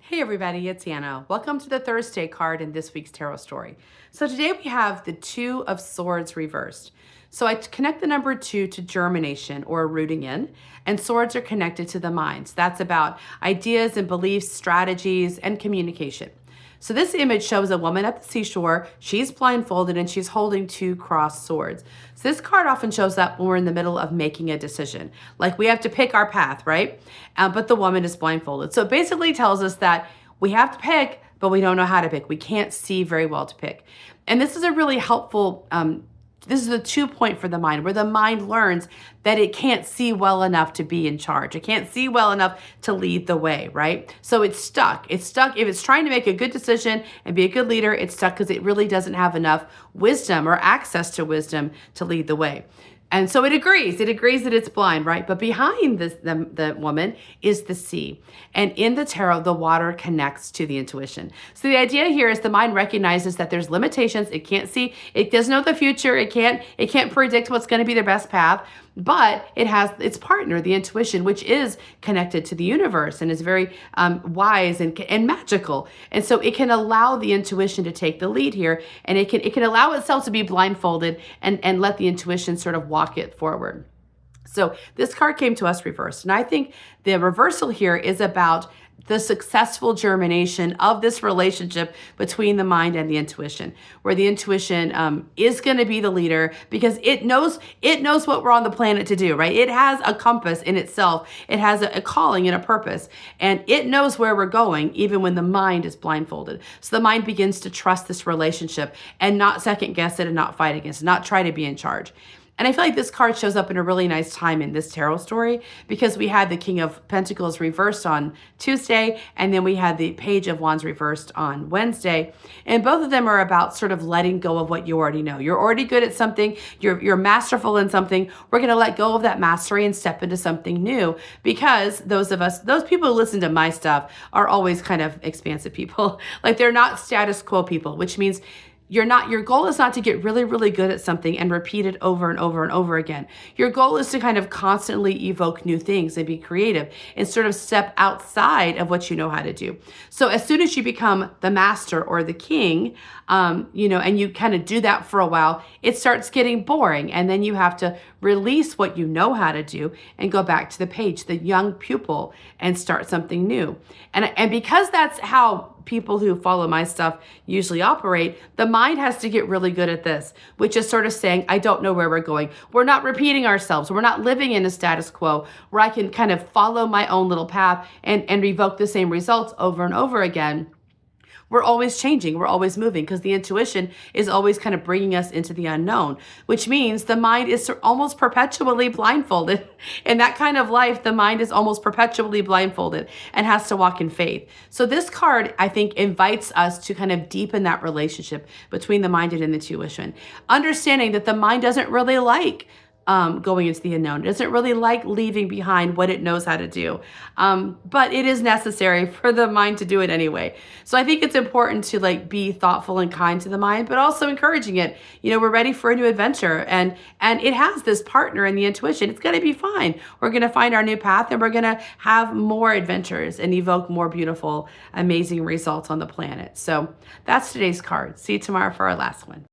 Hey everybody, it's Anna. Welcome to the Thursday card in this week's tarot story. So today we have the Two of Swords reversed. So I connect the number 2 to germination or rooting in, and swords are connected to the minds. That's about ideas and beliefs, strategies, and communication. So this image shows a woman at the seashore. She's blindfolded and she's holding 2 crossed swords. So this card often shows up when we're in the middle of making a decision. Like we have to pick our path, right? But the woman is blindfolded. So it basically tells us that we have to pick, but we don't know how to pick. We can't see very well to pick. And this is a really helpful this is a 2-point for the mind, where the mind learns that it can't see well enough to be in charge. It can't see well enough to lead the way, right? So it's stuck. It's stuck. If it's trying to make a good decision and be a good leader, it's stuck because it really doesn't have enough wisdom or access to wisdom to lead the way. And so it agrees. It agrees that it's blind, right? But behind this, the woman is the sea. And in the tarot, the water connects to the intuition. So the idea here is the mind recognizes that there's limitations. It can't see. It doesn't know the future. It can't predict what's going to be their best path. But it has its partner, the intuition, which is connected to the universe and is very wise and magical. And so it can allow the intuition to take the lead here, and it can allow itself to be blindfolded and let the intuition sort of walk it forward. So this card came to us reversed. And I think the reversal here is about the successful germination of this relationship between the mind and the intuition, where the intuition is going to be the leader because it knows what we're on the planet to do, right? It has a compass in itself. It has a calling and a purpose, and it knows where we're going even when the mind is blindfolded. So the mind begins to trust this relationship and not second guess it and not fight against it, not try to be in charge. And I feel like this card shows up in a really nice time in this tarot story because we had the King of Pentacles reversed on Tuesday, and then we had the Page of Wands reversed on Wednesday. And both of them are about sort of letting go of what you already know. You're already good at something. You're masterful in something. We're going to let go of that mastery and step into something new, because those people who listen to my stuff are always kind of expansive people. Like they're not status quo people, which means your goal is not to get really, really good at something and repeat it over and over and over again. Your goal is to kind of constantly evoke new things and be creative and sort of step outside of what you know how to do. So as soon as you become the master or the king, and you kind of do that for a while, it starts getting boring. And then you have to release what you know how to do and go back to the page, the young pupil, and start something new. And because that's how people who follow my stuff usually operate, the mind has to get really good at this, which is sort of saying, I don't know where we're going. We're not repeating ourselves. We're not living in a status quo where I can kind of follow my own little path and revoke the same results over and over again. We're always changing. We're always moving because the intuition is always kind of bringing us into the unknown, which means the mind is almost perpetually blindfolded. In that kind of life, the mind is almost perpetually blindfolded and has to walk in faith. So this card, I think, invites us to kind of deepen that relationship between the mind and the intuition, understanding that the mind doesn't really like going into the unknown. It doesn't really like leaving behind what it knows how to do. But it is necessary for the mind to do it anyway. So I think it's important to be thoughtful and kind to the mind, but also encouraging it. We're ready for a new adventure, and it has this partner in the intuition. It's going to be fine. We're going to find our new path, and we're going to have more adventures and evoke more beautiful, amazing results on the planet. So that's today's card. See you tomorrow for our last one.